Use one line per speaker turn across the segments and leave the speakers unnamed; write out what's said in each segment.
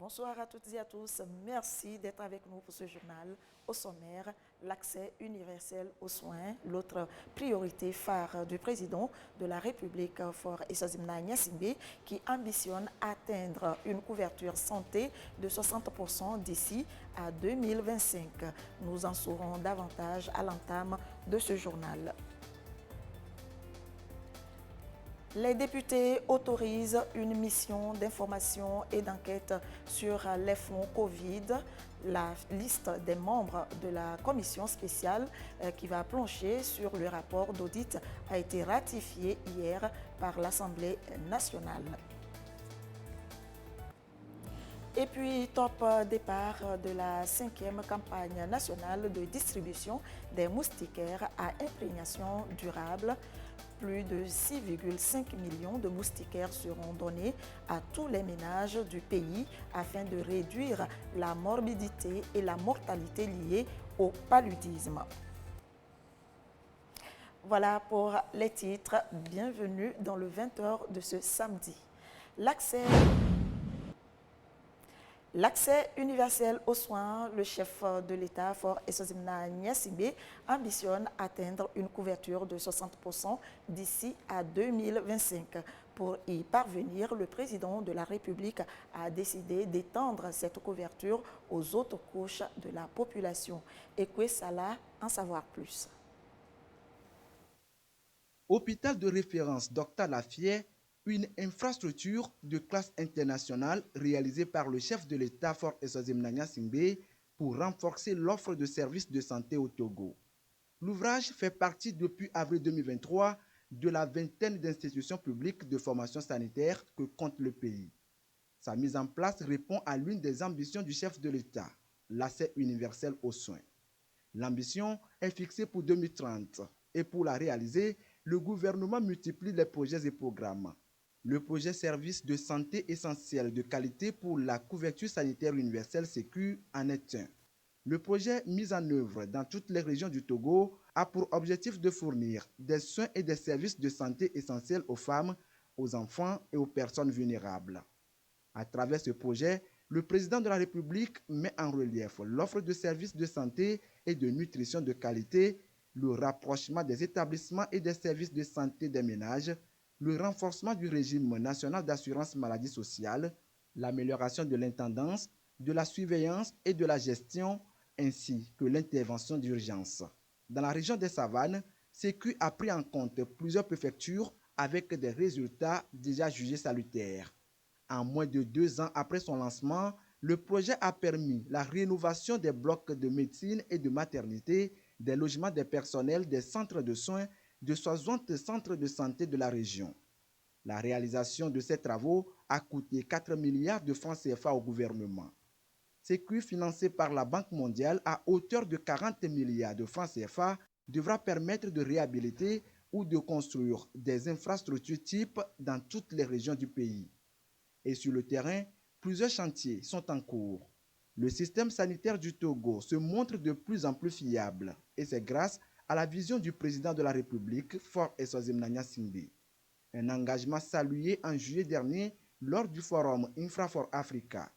Bonsoir à toutes et à tous. Merci d'être avec nous pour ce journal. Au sommaire, l'accès universel aux soins, l'autre priorité phare du président de la République, Faure Essozimna Gnassingbé, qui ambitionne atteindre une couverture santé de 60% d'ici à 2025. Nous en saurons davantage à l'entame de ce journal. Les députés autorisent une mission d'information et d'enquête sur les fonds Covid. La liste des membres de la commission spéciale qui va plancher sur le rapport d'audit a été ratifiée hier par l'Assemblée nationale. Et puis, top départ de la 5e campagne nationale de distribution des moustiquaires à imprégnation durable. Plus de 6,5 millions de moustiquaires seront donnés à tous les ménages du pays afin de réduire la morbidité et la mortalité liées au paludisme. Voilà pour les titres. Bienvenue dans le 20h de ce samedi. L'accès universel aux soins, le chef de l'État, Faure Essozimna Gnassingbé, ambitionne atteindre une couverture de 60% d'ici à 2025. Pour y parvenir, le président de la République a décidé d'étendre cette couverture aux autres couches de la population. Ekwe Salah, en savoir plus.
Hôpital de référence Dr Lafière, une infrastructure de classe internationale réalisée par le chef de l'État Faure Essozimna Gnassingbé pour renforcer l'offre de services de santé au Togo. L'ouvrage fait partie depuis avril 2023 de la vingtaine d'institutions publiques de formation sanitaire que compte le pays. Sa mise en place répond à l'une des ambitions du chef de l'État, l'accès universel aux soins. L'ambition est fixée pour 2030 et pour la réaliser, le gouvernement multiplie les projets et programmes. Le projet Service de santé essentiel de qualité pour la couverture sanitaire universelle sécu en est un. Le projet mis en œuvre dans toutes les régions du Togo a pour objectif de fournir des soins et des services de santé essentiels aux femmes, aux enfants et aux personnes vulnérables. À travers ce projet, le président de la République met en relief l'offre de services de santé et de nutrition de qualité, le rapprochement des établissements et des services de santé des ménages, le renforcement du régime national d'assurance maladie sociale, l'amélioration de l'intendance, de la surveillance et de la gestion, ainsi que l'intervention d'urgence. Dans la région des Savanes, Sécu a pris en compte plusieurs préfectures avec des résultats déjà jugés salutaires. En moins de 2 ans après son lancement, le projet a permis la rénovation des blocs de médecine et de maternité, des logements des personnels, des centres de soins, de 60 centres de santé de la région. La réalisation de ces travaux a coûté 4 milliards de francs CFA au gouvernement. Sécu, financé par la Banque mondiale à hauteur de 40 milliards de francs CFA, devra permettre de réhabiliter ou de construire des infrastructures types dans toutes les régions du pays. Et sur le terrain, plusieurs chantiers sont en cours. Le système sanitaire du Togo se montre de plus en plus fiable et c'est grâce à la vision du président de la République, Faure Essozimna Gnassingbé. Un engagement salué en juillet dernier lors du forum Infrafor Africa.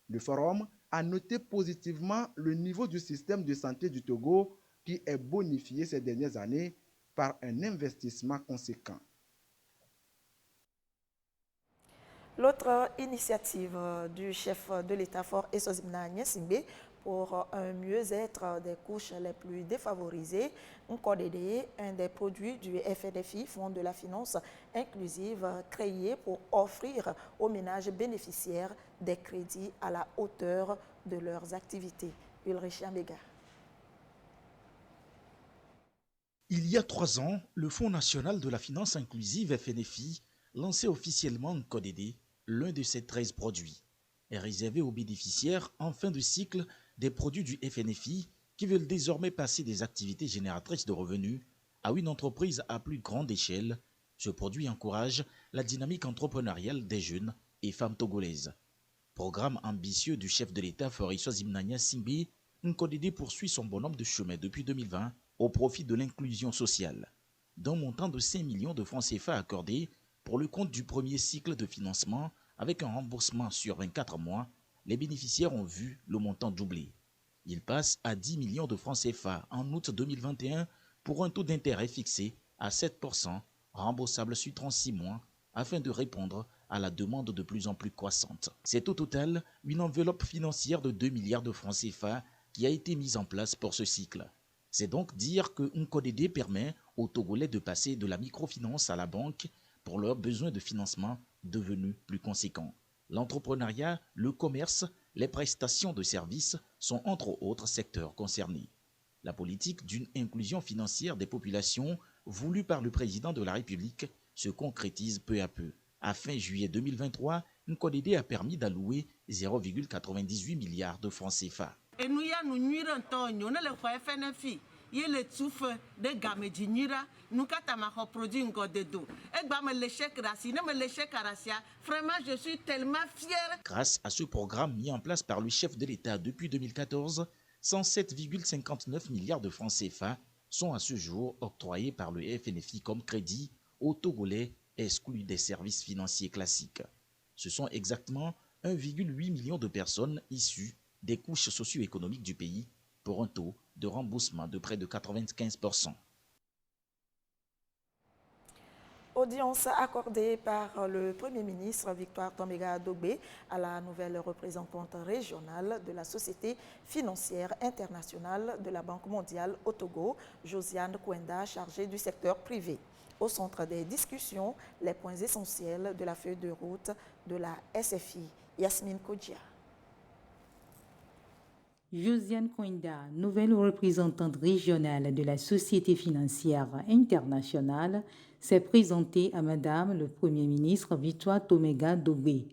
Le forum a noté positivement le niveau du système de santé du Togo qui est bonifié ces dernières années par un investissement conséquent.
L'autre initiative du chef de l'État Faure Essozimna Gnassingbé pour un mieux-être des couches les plus défavorisées, Nkodede, un des produits du FNFI, Fonds de la finance inclusive, créé pour offrir aux ménages bénéficiaires des crédits à la hauteur de leurs activités. Ulrich Ambega.
Il y a 3 ans, le Fonds national de la finance inclusive FNFI lançait officiellement Nkodede, l'un de ses 13 produits, est réservé aux bénéficiaires en fin de cycle des produits du FNFI qui veulent désormais passer des activités génératrices de revenus à une entreprise à plus grande échelle. Ce produit encourage la dynamique entrepreneuriale des jeunes et femmes togolaises. Programme ambitieux du chef de l'État Faure Essozimna Gnassingbé, Nkodede poursuit son bonhomme de chemin depuis 2020 au profit de l'inclusion sociale, d'un montant de 5 millions de francs CFA accordés pour le compte du premier cycle de financement avec un remboursement sur 24 mois les bénéficiaires ont vu le montant doubler. Il passe à 10 millions de francs CFA en août 2021 pour un taux d'intérêt fixé à 7%, remboursable sur 36 mois, afin de répondre à la demande de plus en plus croissante. C'est au total une enveloppe financière de 2 milliards de francs CFA qui a été mise en place pour ce cycle. C'est donc dire que Nkodede permet aux Togolais de passer de la microfinance à la banque pour leurs besoins de financement devenus plus conséquents. L'entrepreneuriat, le commerce, les prestations de services sont entre autres secteurs concernés. La politique d'une inclusion financière des populations voulue par le président de la République se concrétise peu à peu. À fin juillet 2023, Nkodede a permis d'allouer 0,98 milliards de francs CFA.
Je suis tellement fière.
Grâce à ce programme mis en place par le chef de l'État depuis 2014, 107,59 milliards de francs CFA sont à ce jour octroyés par le FNFI comme crédit aux Togolais exclus des services financiers classiques. Ce sont exactement 1,8 million de personnes issues des couches socio-économiques du pays pour un taux de remboursement de près de 95%.
Audience accordée par le Premier ministre Victoire Toméga Dogbe à la nouvelle représentante régionale de la Société financière internationale de la Banque mondiale au Togo, Josiane Kwenda, chargée du secteur privé. Au centre des discussions, les points essentiels de la feuille de route de la SFI. Yasmine Kodja.
Josiane Kwenda, nouvelle représentante régionale de la Société financière internationale, s'est présentée à Madame le Premier ministre Victoire Toméga Dogbe.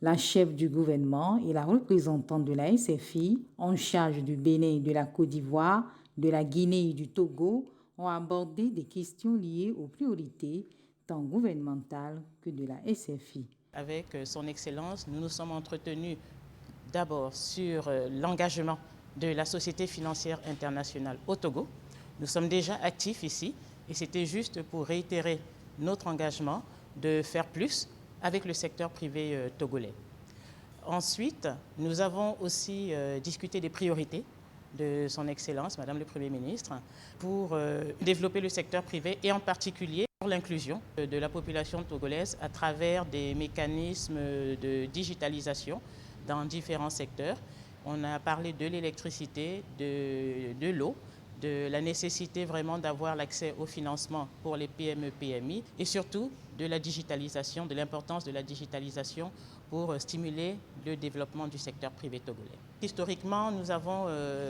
La chef du gouvernement et la représentante de la SFI, en charge du Bénin, de la Côte d'Ivoire, de la Guinée et du Togo, ont abordé des questions liées aux priorités tant gouvernementales que de la SFI.
Avec son Excellence, nous nous sommes entretenus d'abord sur l'engagement de la Société financière internationale au Togo. Nous sommes déjà actifs ici et c'était juste pour réitérer notre engagement de faire plus avec le secteur privé togolais. Ensuite, nous avons aussi discuté des priorités de son Excellence, Madame le Premier ministre, pour développer le secteur privé et en particulier pour l'inclusion de la population togolaise à travers des mécanismes de digitalisation dans différents secteurs. On a parlé de l'électricité, de l'eau, de la nécessité vraiment d'avoir l'accès au financement pour les PME-PMI et surtout de la digitalisation, de l'importance de la digitalisation pour stimuler le développement du secteur privé togolais. Historiquement, nous avons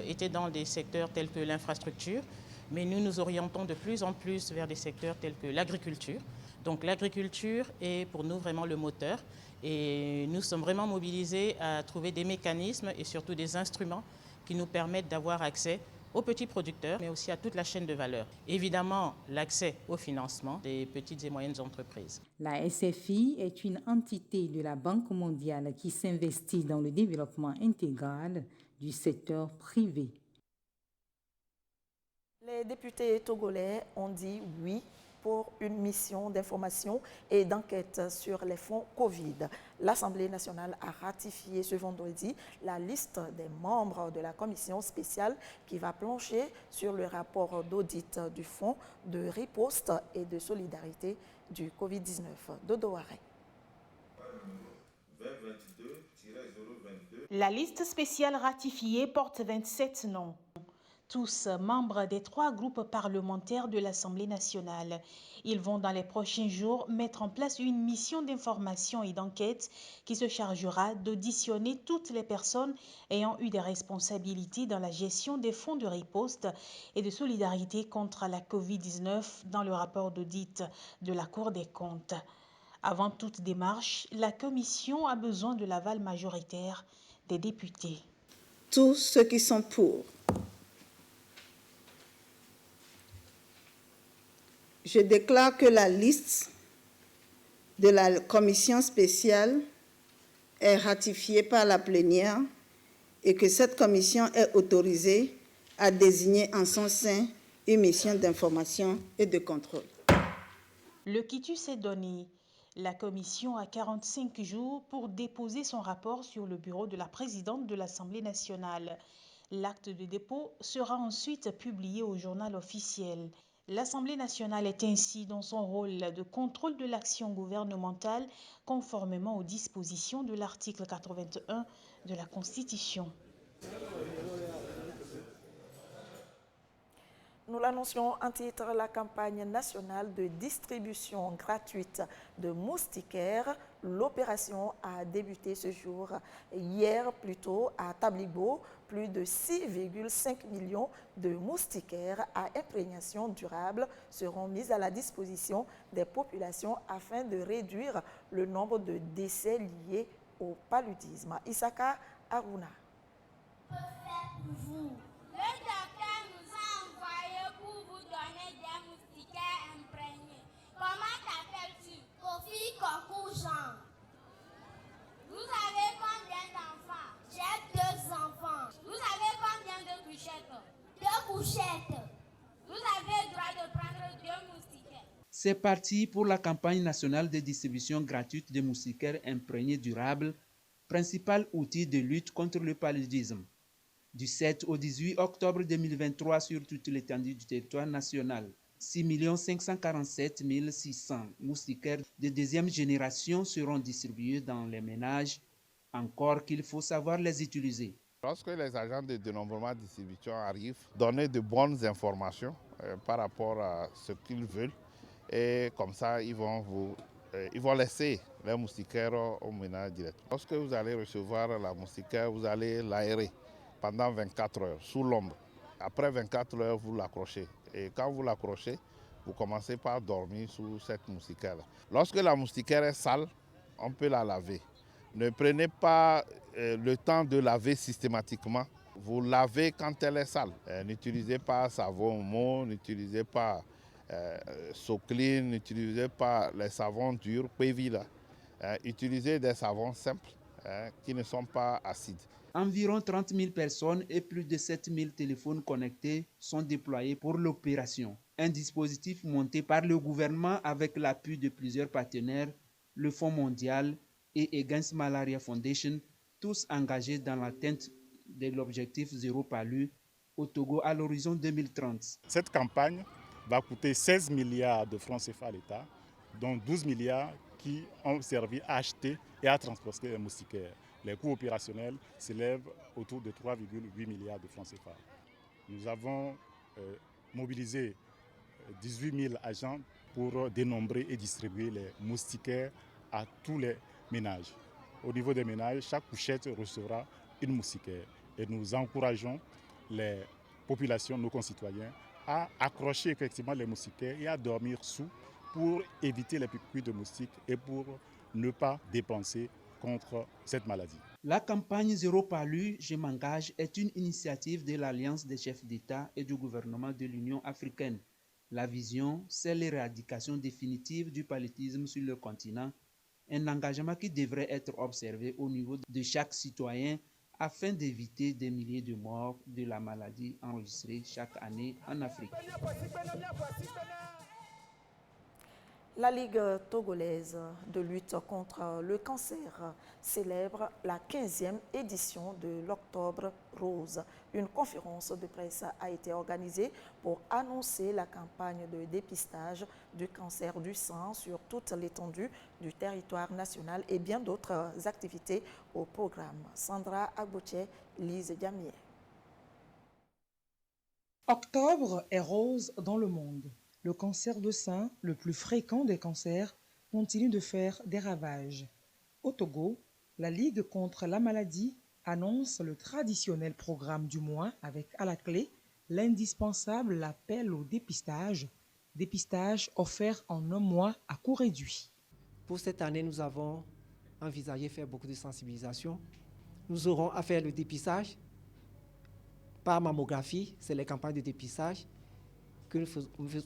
été dans des secteurs tels que l'infrastructure, mais nous nous orientons de plus en plus vers des secteurs tels que l'agriculture. Donc l'agriculture est pour nous vraiment le moteur et nous sommes vraiment mobilisés à trouver des mécanismes et surtout des instruments qui nous permettent d'avoir accès aux petits producteurs, mais aussi à toute la chaîne de valeur. Évidemment, l'accès au financement des petites et moyennes entreprises.
La SFI est une entité de la Banque mondiale qui s'investit dans le développement intégral du secteur privé.
Les députés togolais ont dit oui pour une mission d'information et d'enquête sur les fonds Covid. L'Assemblée nationale a ratifié ce vendredi la liste des membres de la commission spéciale qui va plancher sur le rapport d'audit du fonds de riposte et de solidarité du Covid-19. Dodo Aré.
La liste spéciale ratifiée porte 27 noms. Tous membres des 3 groupes parlementaires de l'Assemblée nationale. Ils vont dans les prochains jours mettre en place une mission d'information et d'enquête qui se chargera d'auditionner toutes les personnes ayant eu des responsabilités dans la gestion des fonds de riposte et de solidarité contre la COVID-19 dans le rapport d'audit de la Cour des comptes. Avant toute démarche, la commission a besoin de l'aval majoritaire des députés.
Tous ceux qui sont pour. Je déclare que la liste de la commission spéciale est ratifiée par la plénière et que cette commission est autorisée à désigner en son sein une mission d'information et de contrôle.
Le quitus est donné. La commission a 45 jours pour déposer son rapport sur le bureau de la présidente de l'Assemblée nationale. L'acte de dépôt sera ensuite publié au journal officiel. L'Assemblée nationale est ainsi dans son rôle de contrôle de l'action gouvernementale conformément aux dispositions de l'article 81 de la Constitution.
Nous l'annoncions en titre, la campagne nationale de distribution gratuite de moustiquaires. L'opération a débuté ce jour. Hier, plutôt, à Tablibo, plus de 6,5 millions de moustiquaires à imprégnation durable seront mis à la disposition des populations afin de réduire le nombre de décès liés au paludisme. Isaka Aruna.
Comment t'appelles-tu? Kofi Kokou Jean. Vous avez combien d'enfants? J'ai 2 enfants. Vous avez combien de couchettes? 2 couchettes. Vous avez le droit de prendre 2 moustiquaires.
C'est parti pour la campagne nationale de distribution gratuite de moustiquaires imprégnés durables, principal outil de lutte contre le paludisme. Du 7 au 18 octobre 2023 sur toute l'étendue du territoire national. 6 547 600 moustiquaires de deuxième génération seront distribués dans les ménages, encore qu'il faut savoir les utiliser.
Lorsque les agents de dénombrement de distribution arrivent, donner de bonnes informations par rapport à ce qu'ils veulent et comme ça ils vont laisser les moustiquaires au ménage direct. Lorsque vous allez recevoir la moustiquaire, vous allez l'aérer pendant 24 heures sous l'ombre. Après 24 heures, vous l'accrochez. Et quand vous l'accrochez, vous commencez par dormir sous cette moustiquaire. Lorsque la moustiquaire est sale, on peut la laver. Ne prenez pas le temps de laver systématiquement. Vous lavez quand elle est sale. N'utilisez pas savon Omo, n'utilisez pas Soclean, n'utilisez pas les savons durs, Pévila. Utilisez des savons simples qui ne sont pas acides.
Environ 30 000 personnes et plus de 7 000 téléphones connectés sont déployés pour l'opération. Un dispositif monté par le gouvernement avec l'appui de plusieurs partenaires, le Fonds mondial et Against Malaria Foundation, tous engagés dans l'atteinte de l'objectif zéro palu au Togo à l'horizon 2030.
Cette campagne va coûter 16 milliards de francs CFA à l'État, dont 12 milliards qui ont servi à acheter et à transporter les moustiquaires. Les coûts opérationnels s'élèvent autour de 3,8 milliards de francs CFA. Nous avons mobilisé 18 000 agents pour dénombrer et distribuer les moustiquaires à tous les ménages. Au niveau des ménages, chaque couchette recevra une moustiquaire. Et nous encourageons les populations, nos concitoyens, à accrocher effectivement les moustiquaires et à dormir sous pour éviter les piqûres de moustiques et pour ne pas dépenser contre cette maladie.
La campagne Zéro Palu, je m'engage est une initiative de l'Alliance des chefs d'État et du gouvernement de l'Union africaine. La vision, c'est l'éradication définitive du paludisme sur le continent, un engagement qui devrait être observé au niveau de chaque citoyen afin d'éviter des milliers de morts de la maladie enregistrée chaque année en Afrique.
La Ligue togolaise de lutte contre le cancer célèbre la 15e édition de l'Octobre Rose. Une conférence de presse a été organisée pour annoncer la campagne de dépistage du cancer du sein sur toute l'étendue du territoire national et bien d'autres activités au programme. Sandra Agboche, Lise Diamier.
Octobre est rose dans le monde. Le cancer de sein, le plus fréquent des cancers, continue de faire des ravages. Au Togo, la Ligue contre la maladie annonce le traditionnel programme du mois avec à la clé l'indispensable appel au dépistage offert en un mois à coût réduit.
Pour cette année, nous avons envisagé faire beaucoup de sensibilisation. Nous aurons à faire le dépistage par mammographie, c'est les campagnes de dépistage que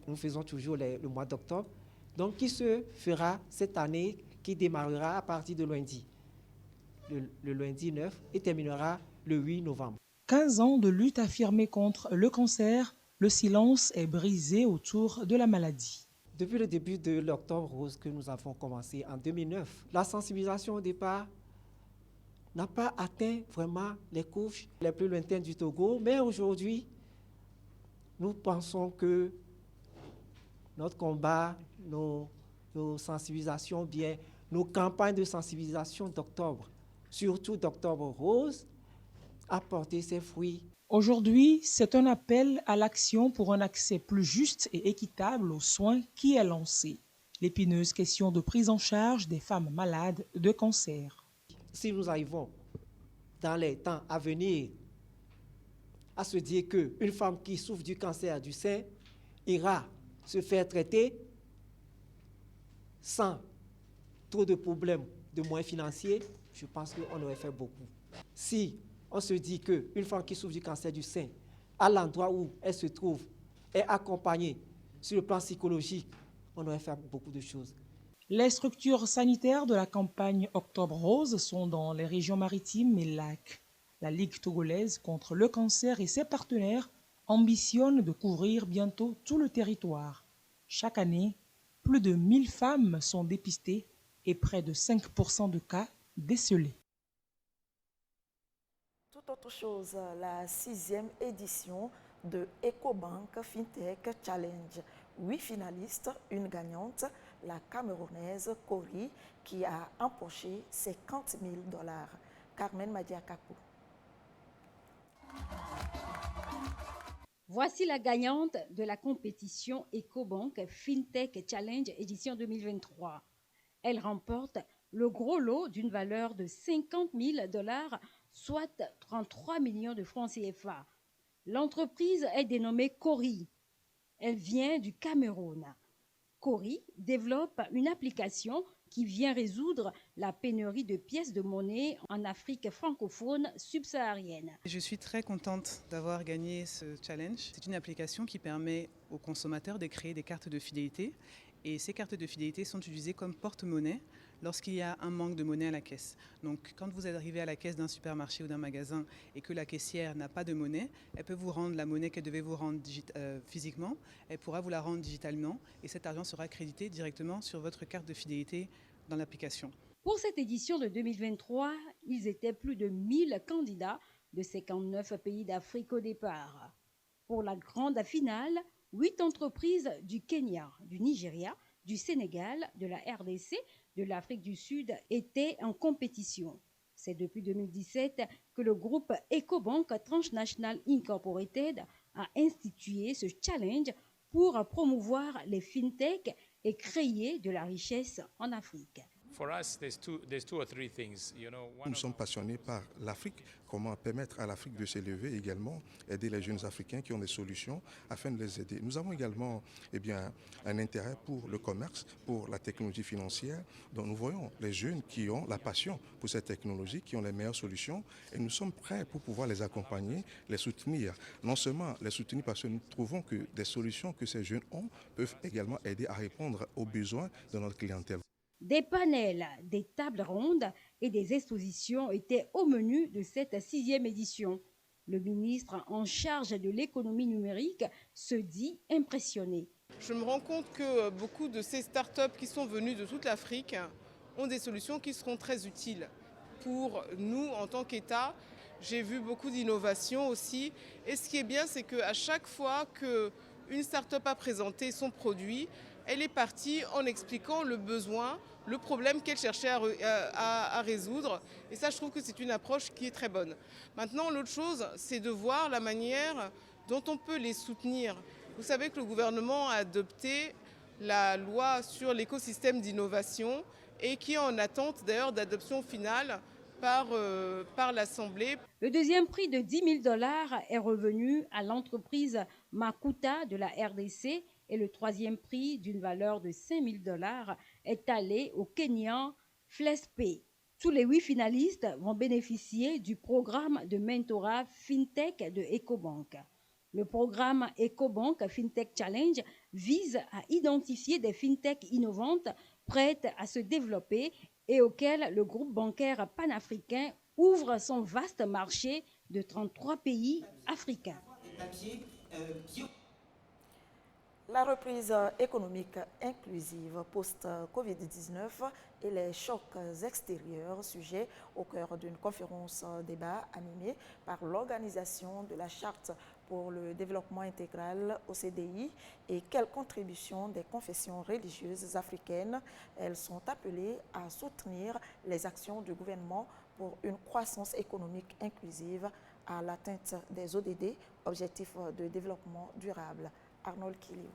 nous faisons toujours le mois d'octobre, donc qui se fera cette année, qui démarrera à partir de lundi, le lundi 9 et terminera le 8 novembre.
15 ans de lutte affirmée contre le cancer, le silence est brisé autour de la maladie.
Depuis le début de l'Octobre Rose que nous avons commencé en 2009, la sensibilisation au départ n'a pas atteint vraiment les couches les plus lointaines du Togo, mais aujourd'hui, nous pensons que notre combat, nos sensibilisations, bien nos campagnes de sensibilisation d'octobre, surtout d'Octobre Rose, a porté ses fruits.
Aujourd'hui, c'est un appel à l'action pour un accès plus juste et équitable aux soins qui est lancé. L'épineuse question de prise en charge des femmes malades de cancer.
Si nous arrivons dans les temps à venir à se dire qu'une femme qui souffre du cancer du sein ira se faire traiter sans trop de problèmes de moyens financiers, je pense qu'on aurait fait beaucoup. Si on se dit qu'une femme qui souffre du cancer du sein, à l'endroit où elle se trouve, est accompagnée sur le plan psychologique, on aurait fait beaucoup de choses.
Les structures sanitaires de la campagne Octobre Rose sont dans les régions maritimes et lacs. La Ligue togolaise contre le cancer et ses partenaires ambitionnent de couvrir bientôt tout le territoire. Chaque année, plus de 1000 femmes sont dépistées et près de 5% de cas décelés.
Tout autre chose, la 6e édition de EcoBank FinTech Challenge. 8 finalistes, une gagnante, la Camerounaise Cori, qui a empoché 50 000 $. Carmen Madiakakou.
Voici la gagnante de la compétition EcoBank FinTech Challenge édition 2023. Elle remporte le gros lot d'une valeur de 50 000 $, soit 33 millions de francs CFA. L'entreprise est dénommée Cori. Elle vient du Cameroun. Cori développe une application qui vient résoudre la pénurie de pièces de monnaie en Afrique francophone subsaharienne.
Je suis très contente d'avoir gagné ce challenge. C'est une application qui permet aux consommateurs de créer des cartes de fidélité. Et ces cartes de fidélité sont utilisées comme porte-monnaie lorsqu'il y a un manque de monnaie à la caisse. Donc quand vous arrivez à la caisse d'un supermarché ou d'un magasin et que la caissière n'a pas de monnaie, elle peut vous rendre la monnaie qu'elle devait vous rendre physiquement, elle pourra vous la rendre digitalement et cet argent sera crédité directement sur votre carte de fidélité dans l'application.
Pour cette édition de 2023, ils étaient plus de 1000 candidats de 59 pays d'Afrique au départ. Pour la grande finale, 8 entreprises du Kenya, du Nigeria, du Sénégal, de la RDC, de l'Afrique du Sud étaient en compétition. C'est depuis 2017 que le groupe EcoBank Transnational Incorporated a institué ce challenge pour promouvoir les fintech et créer de la richesse en Afrique.
Nous sommes passionnés par l'Afrique, comment permettre à l'Afrique de s'élever également, aider les jeunes Africains qui ont des solutions afin de les aider. Nous avons également un intérêt pour le commerce, pour la technologie financière. Donc nous voyons les jeunes qui ont la passion pour cette technologie, qui ont les meilleures solutions et nous sommes prêts pour pouvoir les accompagner, les soutenir. Non seulement les soutenir parce que nous trouvons que des solutions que ces jeunes ont peuvent également aider à répondre aux besoins de notre clientèle.
Des panels, des tables rondes et des expositions étaient au menu de cette 6e édition. Le ministre en charge de l'économie numérique se dit impressionné.
Je me rends compte que beaucoup de ces startups qui sont venues de toute l'Afrique ont des solutions qui seront très utiles pour nous en tant qu'État. J'ai vu beaucoup d'innovations aussi. Et ce qui est bien, c'est qu'à chaque fois qu'une startup a présenté son produit, elle est partie en expliquant le besoin, le problème qu'elle cherchait à résoudre. Et ça, je trouve que c'est une approche qui est très bonne. Maintenant, l'autre chose, c'est de voir la manière dont on peut les soutenir. Vous savez que le gouvernement a adopté la loi sur l'écosystème d'innovation et qui est en attente d'ailleurs d'adoption finale par l'Assemblée.
Le deuxième prix de 10 000 $ est revenu à l'entreprise Makuta de la RDC et le troisième prix d'une valeur de 5 000 $ est allé au Kenyan Flespay. Tous les 8 finalistes vont bénéficier du programme de mentorat FinTech de EcoBank. Le programme EcoBank FinTech Challenge vise à identifier des FinTech innovantes prêtes à se développer et auxquelles le groupe bancaire panafricain ouvre son vaste marché de 33 pays africains.
La reprise économique inclusive post-Covid-19 et les chocs extérieurs, sujet au cœur d'une conférence débat animée par l'Organisation de la Charte pour le développement intégral OCDI et quelles contributions des confessions religieuses africaines. Elles sont appelées à soutenir les actions du gouvernement pour une croissance économique inclusive à l'atteinte des ODD, Objectifs de développement durable. Arnold Kiliou.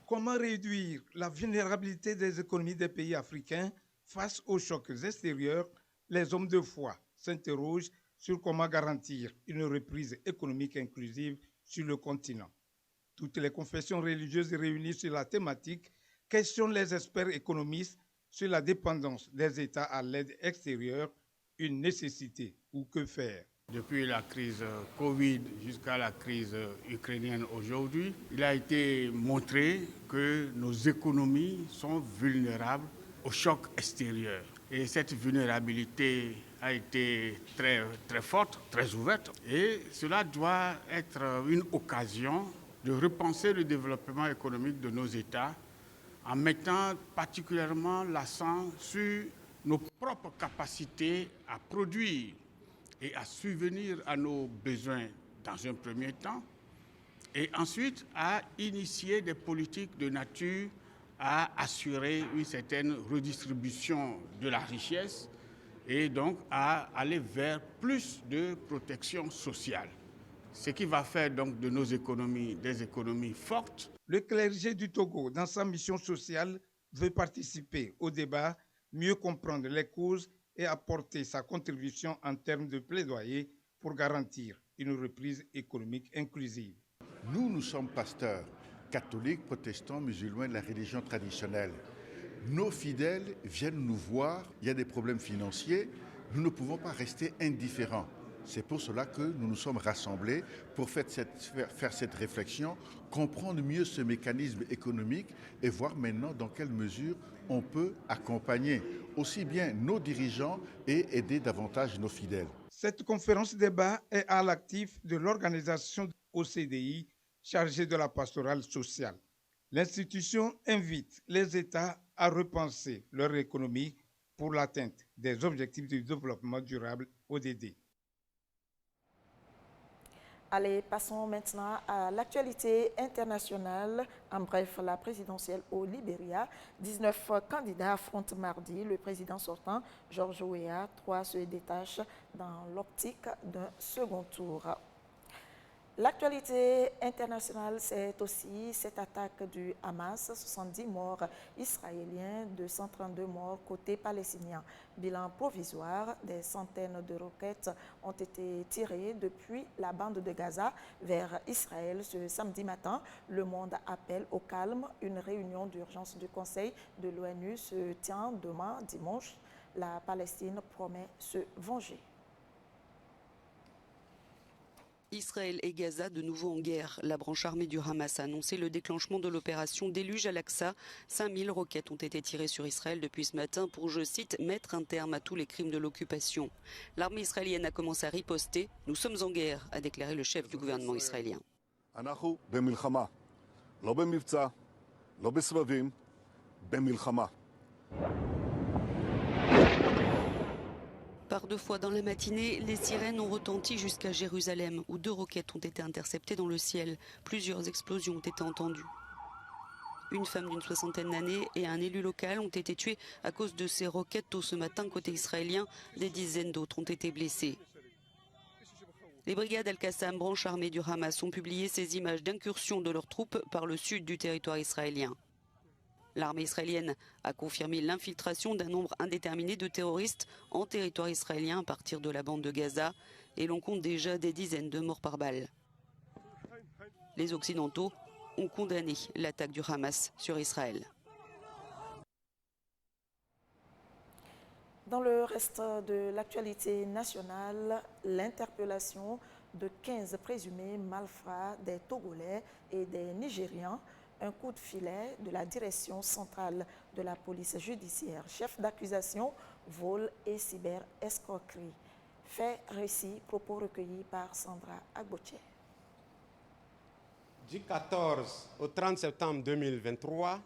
Comment réduire la vulnérabilité des économies des pays africains face aux chocs extérieurs? Les hommes de foi s'interrogent sur comment garantir une reprise économique inclusive sur le continent. Toutes les confessions religieuses réunies sur la thématique questionnent les experts économistes sur la dépendance des États à l'aide extérieure, une nécessité ou que faire.
Depuis la crise Covid jusqu'à la crise ukrainienne aujourd'hui, il a été montré que nos économies sont vulnérables aux chocs extérieurs. Et cette vulnérabilité a été très forte, très ouverte. Et cela doit être une occasion de repenser le développement économique de nos États en mettant particulièrement l'accent sur nos propres capacités à produire et à subvenir à nos besoins dans un premier temps, et ensuite à initier des politiques de nature à assurer une certaine redistribution de la richesse et donc à aller vers plus de protection sociale. Ce qui va faire donc de nos économies des économies fortes.
Le clergé du Togo, dans sa mission sociale, veut participer au débat, mieux comprendre les causes et apporter sa contribution en termes de plaidoyer pour garantir une reprise économique inclusive.
Nous sommes pasteurs, catholiques, protestants, musulmans de la religion traditionnelle. Nos fidèles viennent nous voir, il y a des problèmes financiers, nous ne pouvons pas rester indifférents. C'est pour cela que nous nous sommes rassemblés pour faire cette réflexion, comprendre mieux ce mécanisme économique et voir maintenant dans quelle mesure on peut accompagner aussi bien nos dirigeants et aider davantage nos fidèles.
Cette conférence débat est à l'actif de l'organisation OCDI chargée de la pastorale sociale. L'institution invite les États à repenser leur économie pour l'atteinte des objectifs de développement durable ODD.
Allez, passons maintenant à l'actualité internationale. En bref, la présidentielle au Libéria. 19 candidats affrontent mardi le président sortant, George Weah. 3 se détachent dans l'optique d'un second tour. L'actualité internationale, c'est aussi cette attaque du Hamas, 70 morts israéliens, 232 morts côté palestinien. Bilan provisoire, des centaines de roquettes ont été tirées depuis la bande de Gaza vers Israël ce samedi matin. Le monde appelle au calme. Une réunion d'urgence du Conseil de l'ONU se tient demain, dimanche. La Palestine promet se venger.
Israël et Gaza de nouveau en guerre. La branche armée du Hamas a annoncé le déclenchement de l'opération Déluge Al-Aqsa. 5000 roquettes ont été tirées sur Israël depuis ce matin pour, je cite, mettre un terme à tous les crimes de l'occupation. L'armée israélienne a commencé à riposter. Nous sommes en guerre, a déclaré le chef du gouvernement israélien. Par 2 fois dans la matinée, les sirènes ont retenti jusqu'à Jérusalem, où 2 roquettes ont été interceptées dans le ciel. Plusieurs explosions ont été entendues. Une femme d'une 60aine d'années et un élu local ont été tués à cause de ces roquettes tôt ce matin côté israélien. Des dizaines d'autres ont été blessés. Les brigades Al-Qassam, branche armée du Hamas, ont publié ces images d'incursion de leurs troupes par le sud du territoire israélien. L'armée israélienne a confirmé l'infiltration d'un nombre indéterminé de terroristes en territoire israélien à partir de la bande de Gaza et l'on compte déjà des dizaines de morts par balle. Les Occidentaux ont condamné l'attaque du Hamas sur Israël.
Dans le reste de l'actualité nationale, l'interpellation de 15 présumés malfrats des Togolais et des Nigérians. Un coup de filet de la direction centrale de la police judiciaire, chef d'accusation, vol et cyber-escroquerie. Fait récit, propos recueillis par Sandra Agbotier.
Du 14 au 30 septembre 2023,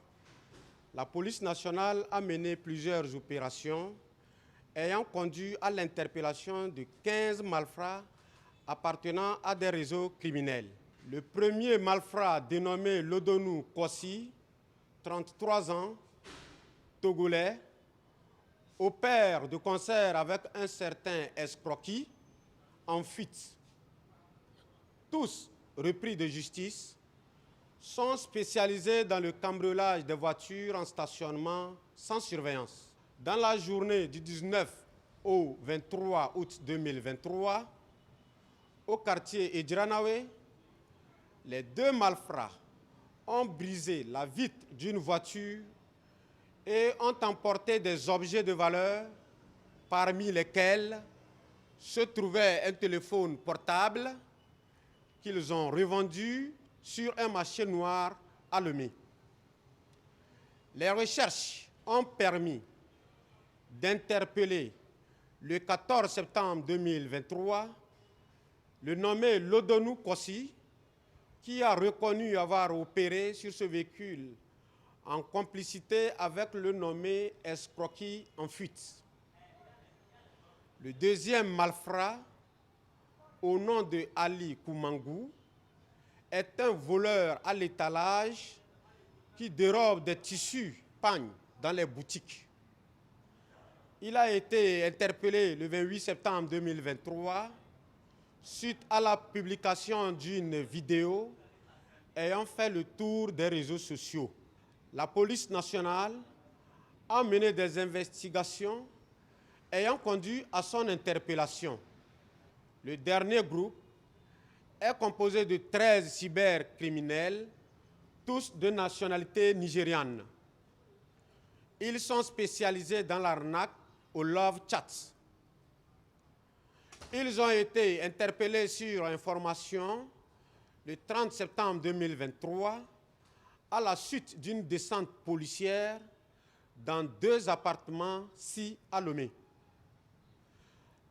la police nationale a mené plusieurs opérations ayant conduit à l'interpellation de 15 malfrats appartenant à des réseaux criminels. Le premier malfrat, dénommé Lodonou Kossi, 33 ans, togolais, opère de concert avec un certain Escroqui en fuite. Tous repris de justice, sont spécialisés dans le cambriolage des voitures en stationnement sans surveillance. Dans la journée du 19 au 23 août 2023, au quartier Edjiranawe, les deux malfrats ont brisé la vitre d'une voiture et ont emporté des objets de valeur, parmi lesquels se trouvait un téléphone portable qu'ils ont revendu sur un marché noir à Lomé. Les recherches ont permis d'interpeller le 14 septembre 2023 le nommé Lodonou Kossi, qui a reconnu avoir opéré sur ce véhicule en complicité avec le nommé Escroqui en fuite. Le deuxième malfrat, au nom de Ali Koumangou, est un voleur à l'étalage qui dérobe des tissus pagnes dans les boutiques. Il a été interpellé le 28 septembre 2023 suite à la publication d'une vidéo ayant fait le tour des réseaux sociaux. La police nationale a mené des investigations ayant conduit à son interpellation. Le dernier groupe est composé de 13 cybercriminels, tous de nationalité nigériane. Ils sont spécialisés dans l'arnaque au love chat. Ils ont été interpellés sur information le 30 septembre 2023 à la suite d'une descente policière dans 2 appartements à Lomé.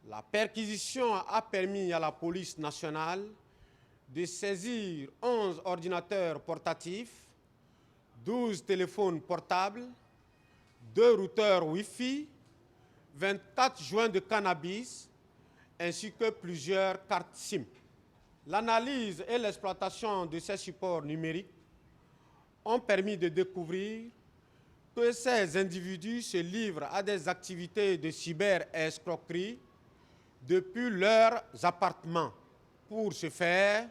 La perquisition a permis à la police nationale de saisir 11 ordinateurs portatifs, 12 téléphones portables, 2 routeurs Wi-Fi, 24 joints de cannabis, ainsi que plusieurs cartes SIM. L'analyse et l'exploitation de ces supports numériques ont permis de découvrir que ces individus se livrent à des activités de cyber-escroquerie depuis leurs appartements. Pour ce faire,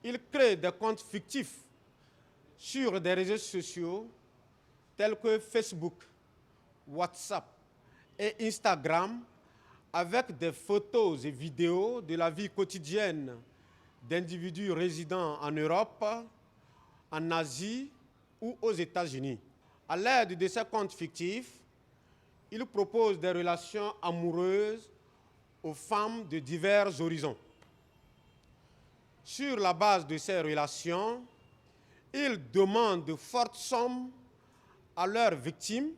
ils créent des comptes fictifs sur des réseaux sociaux tels que Facebook, WhatsApp et Instagram, avec des photos et vidéos de la vie quotidienne d'individus résidant en Europe, en Asie ou aux États-Unis. À l'aide de ces comptes fictifs, ils proposent des relations amoureuses aux femmes de divers horizons. Sur la base de ces relations, ils demandent de fortes sommes à leurs victimes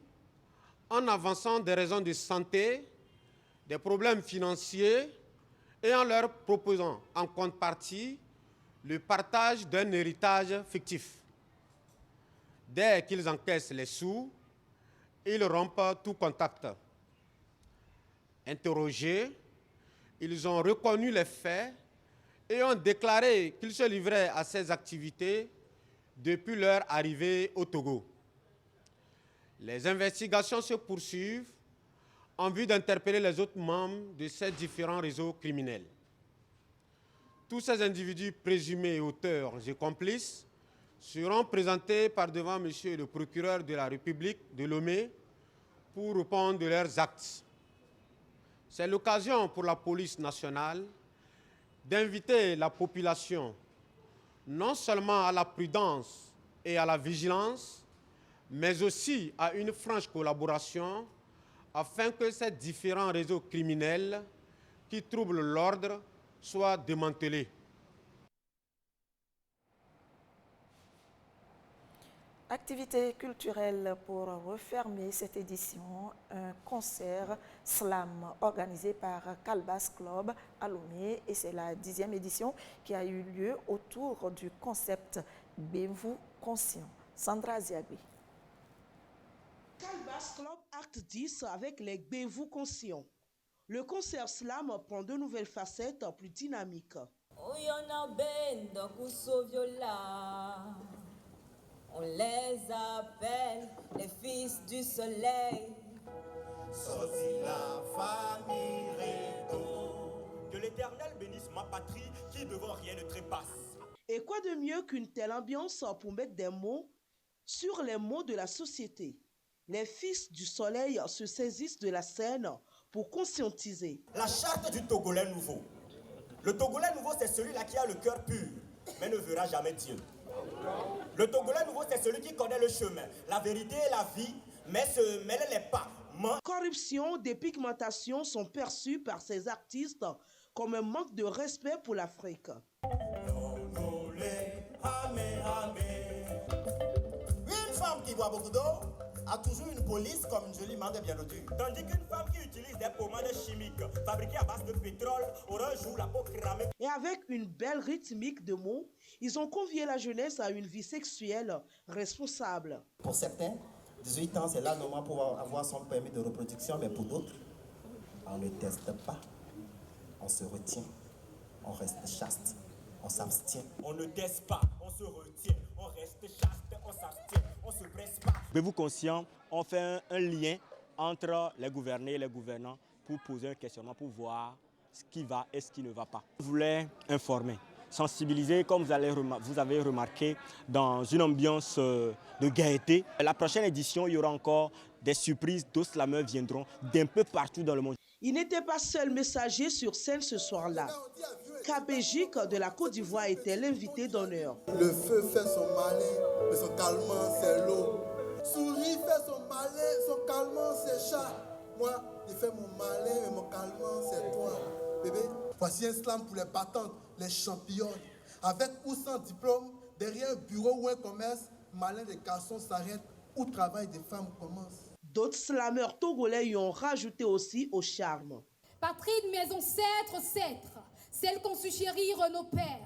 en avançant des raisons de santé, des problèmes financiers et en leur proposant en contrepartie le partage d'un héritage fictif. Dès qu'ils encaissent les sous, ils rompent tout contact. Interrogés, ils ont reconnu les faits et ont déclaré qu'ils se livraient à ces activités depuis leur arrivée au Togo. Les investigations se poursuivent en vue d'interpeller les autres membres de ces différents réseaux criminels. Tous ces individus présumés auteurs et complices seront présentés par devant Monsieur le procureur de la République de Lomé pour répondre de leurs actes. C'est l'occasion pour la police nationale d'inviter la population non seulement à la prudence et à la vigilance, mais aussi à une franche collaboration afin que ces différents réseaux criminels qui troublent l'ordre soient démantelés.
Activité culturelle pour refermer cette édition, un concert slam organisé par Calbas Club à Lomé et c'est la 10e édition qui a eu lieu autour du concept Bévou conscient. Sandra Ziagui.
Calbas Club Acte 10 avec les Bévou conscients. Le concert slam prend de nouvelles facettes plus dynamiques.
On les appelle les fils du soleil.
Sorti la famille Rédo. Que l'Éternel bénisse ma patrie qui devant rien ne trépasse.
Et quoi de mieux qu'une telle ambiance pour mettre des mots sur les mots de la société? Les fils du soleil se saisissent de la scène pour conscientiser.
La charte du Togolais nouveau. Le Togolais nouveau, c'est celui-là qui a le cœur pur, mais ne verra jamais Dieu. Le Togolais nouveau, c'est celui qui connaît le chemin, la vérité et la vie, mais se mêle les pas.
Corruption, dépigmentation sont perçus par ces artistes comme un manque de respect pour l'Afrique.
Une femme qui boit beaucoup d'eau a toujours une police comme une jolie main de bien notée. Tandis qu'une femme qui utilise des pommades chimiques fabriquées à base de pétrole aura un jour la peau cramée.
Et avec une belle rythmique de mots, ils ont convié la jeunesse à une vie sexuelle responsable.
Pour certains, 18 ans, c'est là le moment pour avoir son permis de reproduction, mais pour d'autres, on ne teste pas, on se retient, on reste chaste, on s'abstient. On ne teste pas, on se retient, on reste chaste, on s'abstient, on se presse pas.
Bévou conscient, on fait un lien entre les gouvernés et les gouvernants pour poser un questionnement, pour voir ce qui va et ce qui ne va pas. Je voulais informer, sensibiliser, comme vous avez remarqué, dans une ambiance de gaieté. La prochaine édition, il y aura encore des surprises, d'autres slameurs viendront d'un peu partout dans le monde.
Il n'était pas seul messager sur scène ce soir-là. Kabégique de la Côte d'Ivoire était l'invité d'honneur.
Le feu fait son malin, mais son calmant c'est l'eau. Souris fait son malin, son calmant c'est chat. Moi, il fait mon malin, mais mon calmant c'est toi. Bébé, voici un slam pour les battantes, les championnes. Avec ou sans diplôme, derrière un bureau ou un commerce, malin des garçons s'arrête où le travail des femmes commence.
D'autres slameurs togolais y ont rajouté aussi au charme.
Patrie de mes ancêtres, celle qu'ont su chérir nos pères.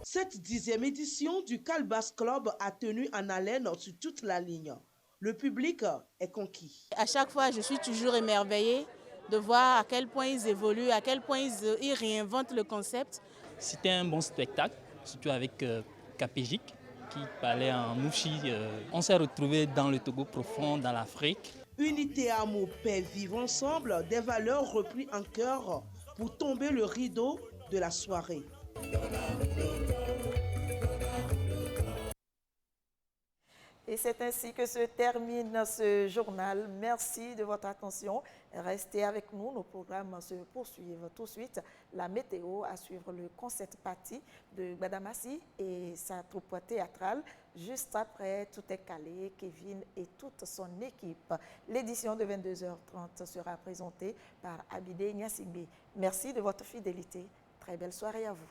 Cette 10e édition du Calbas Club a tenu en haleine sur toute la ligne. Le public est conquis.
À chaque fois, je suis toujours émerveillée de voir à quel point ils évoluent, à quel point ils réinventent le concept.
C'était un bon spectacle, surtout avec Kabégique qui parlait en mouchi. On s'est retrouvés dans le Togo profond, dans l'Afrique.
Unité, amour, paix, vivre ensemble, des valeurs reprises en cœur pour tomber le rideau de la soirée.
Et c'est ainsi que se termine ce journal. Merci de votre attention. Restez avec nous. Nos programmes se poursuivent tout de suite. La météo à suivre le concert party de Gbadamassi et sa troupe théâtrale. Juste après, tout est calé. Kevin et toute son équipe. L'édition de 22h30 sera présentée par Abidé Niasimbe. Merci de votre fidélité. Très belle soirée à vous.